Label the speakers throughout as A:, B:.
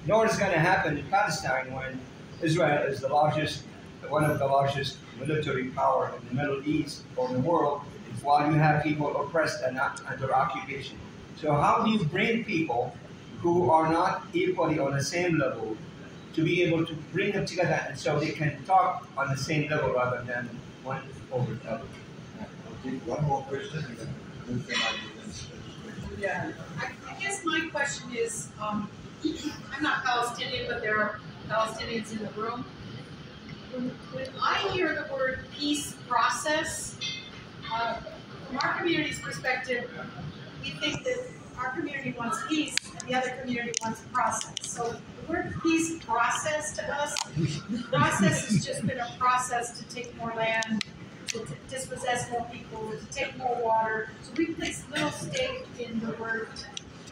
A: nor is going to happen in Palestine when Israel is the largest, one of the largest military power in the Middle East or the world, while you have people oppressed and not under occupation. So how do you bring people who are not equally on the same level to be able to bring them together and so they can talk on the same level rather than one over the other?
B: I'll take one more question and then move to my business.
C: Yeah, I guess my question is, I'm not Palestinian, but there are Palestinians in the room. When I hear the word peace process, from our community's perspective, we think that our community wants peace and the other community wants process. So the word peace process to us, process has just been a process to take more land, to dispossess more people, to take more water. So we place little stake in the word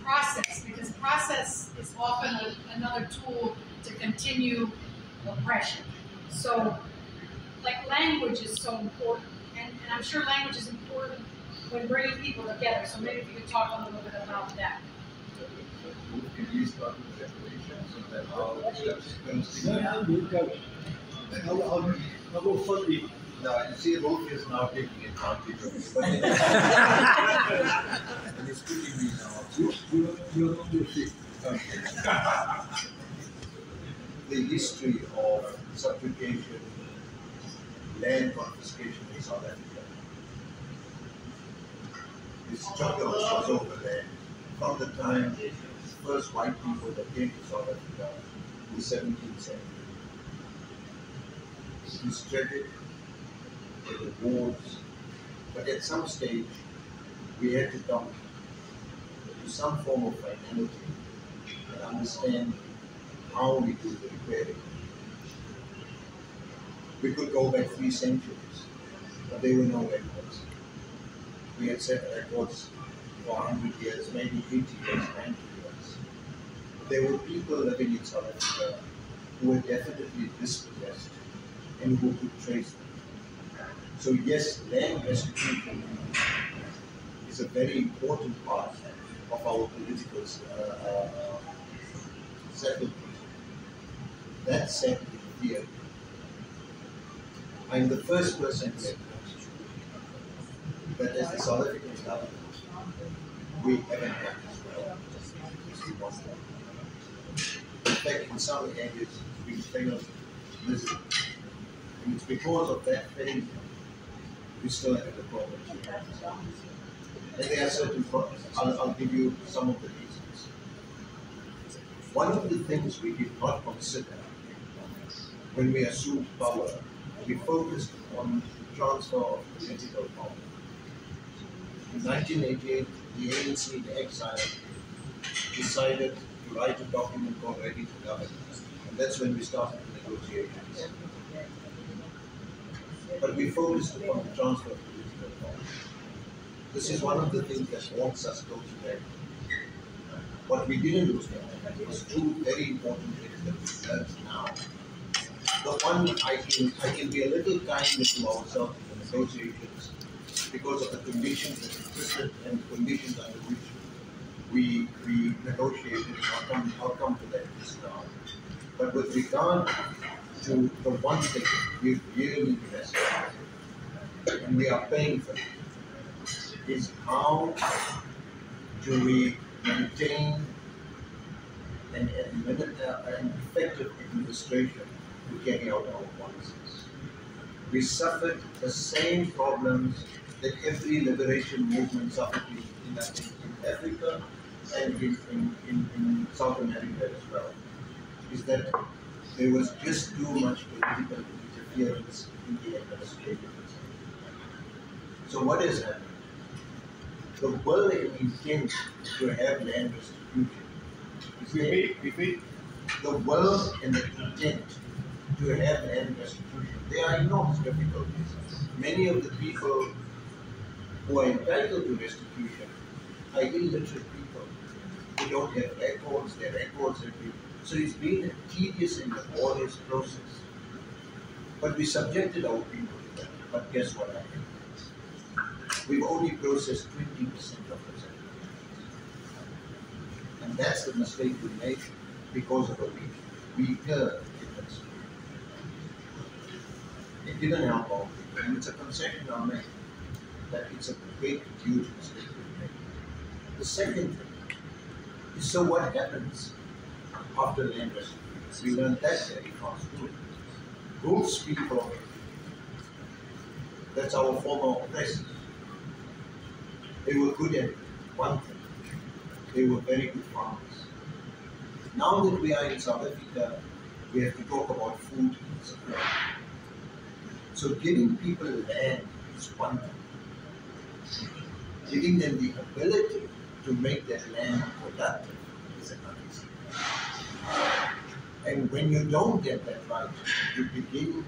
C: process because process is often another tool to continue oppression. So, like, language is so important, and I'm sure language is important when bringing people together. So maybe if you could talk a little bit about that.
B: Can we start with definitions and then how steps comes
D: I'll go first.
B: Now, you see, Rolf is now taking advantage of me. And he's putting me now.
D: You're not your seat.
B: The history of subjugation, land confiscation in South Africa. The struggle was over land from the time the first white people that came to South Africa in the 17th century. We struggled, there were wars, but at some stage we had to come to some form of finality and understand how we do the repairing. We could go back 3 centuries, but there were no records. We had set records for 100 years, maybe 80 years, 90 years. There were people living in South Africa who were definitely dispossessed and who could trace them. So yes, land restitution is a very important part of our political settlement. That said, here, I'm the first person to acknowledge that as the South African government, we haven't had this well as we want that. In fact, in some areas, we failed miserably. And it's because of that failure we still have the problems we have. And there are certain problems. I'll give you some of the reasons. One of the things we did not consider when we assumed power, we focused on the transfer of political power. In 1988, the ANC in exile decided to write a document called Ready to Govern. And that's when we started the negotiations. But we focused on the transfer of political power. This is one of the things that wants us to go to bed. What we didn't do was 2 very important things that we learned now. The one, I can be a little kinder to ourselves in the negotiations because of the conditions that existed and the conditions under which we negotiated. I'll come to that just now. But with regard to the one thing we really invested in, and we are paying for it, is how do we maintain an effective administration to carry out our policies. We suffered the same problems that every liberation movement suffered in Africa and in South America as well. Is that there was just too much political interference in the administration. So what has happened? The will and intent to have land restitution.
A: Repeat.
B: The will and the intent to have land restitution. There are enormous difficulties. Many of the people who are entitled to restitution are illiterate people who don't have records, their records have been. So it's been a tedious and laborious process. But we subjected our people to that. But guess what happened? We've only processed 20% of those applications. And that's the mistake we made. because of a weaker administration. It didn't help all people, and it's a concession I make that it's a great, huge mistake we made. The second thing is, so what happens after land restitution? We learned that very fast too. Those people, that's our former oppressors. They were good at one thing. They were very good farmers. Now that we are in South Africa, we have to talk about food supply. So giving people land is one thing. Giving them the ability to make that land productive is another thing. And when you don't get that right, you begin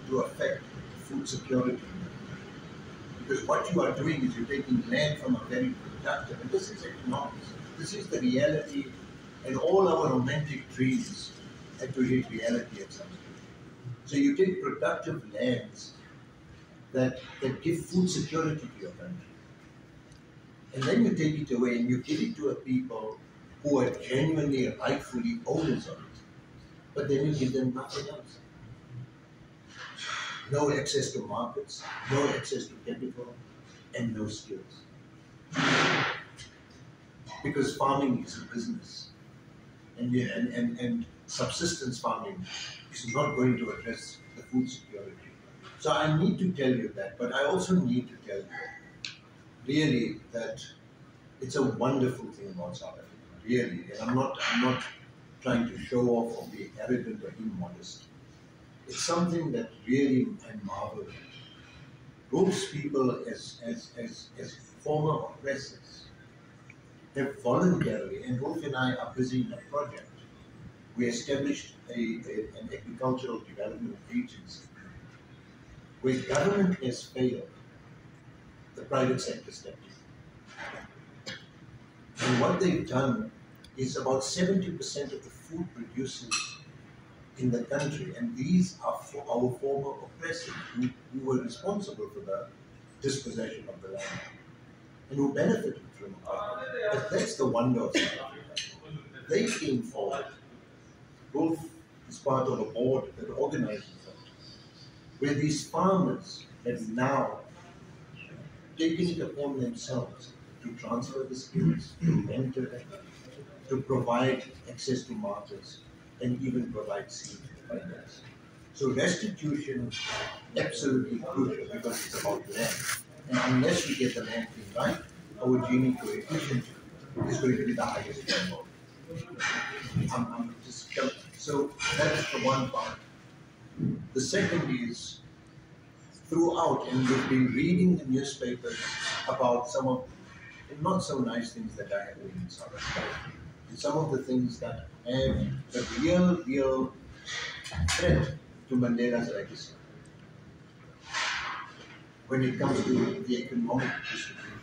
B: to affect food security. Because what you are doing is you're taking land from a very productive, and this is economics, this is the reality, and all our romantic dreams had to hit reality at some stage. So you take productive lands that give food security to your country. And then you take it away and you give it to a people who are genuinely, rightfully owners of it. But then you give them nothing else. No access to markets, no access to capital, and no skills. Because farming is a business. And subsistence farming is not going to address the food security. So I need to tell you that, but I also need to tell you, really, that it's a wonderful thing about South Africa, really. And I'm not trying to show off or be arrogant or immodest. It's something that really I marvel at. Those people, as former oppressors, have voluntarily, and Wolf and I are busy in a project. We established an agricultural development agency where government has failed, the private sector stepped in. And what they've done is about 70% of the food producers in the country, and these are for our former oppressors who were responsible for the dispossession of the land and who benefited from it. But that's the wonder of South Africa. They came forward. Wolf is part of a board that organizes that, where these farmers have now taken it upon themselves to transfer the skills, to mentor them, to provide access to markets, and even provide seed for finance. So restitution is absolutely crucial because it's about land. And unless we get the land thing right, our Gini coefficient is going to be the highest in the world. So that's the one part. The second is, throughout, and we've been reading the newspapers about some of the not so nice things that are happening in South Africa. And some of the things that have a real threat to Mandela's legacy when it comes to the economic distribution.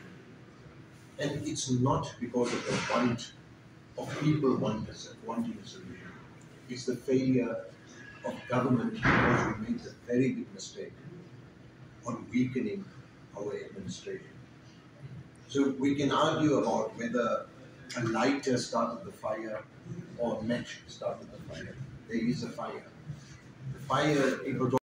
B: And it's not because of the want of people wanting a solution. It's the failure of government because we made a very big mistake on weakening our administration. So we can argue about whether a lighter started the fire or a match started the fire. There is a fire. The fire, people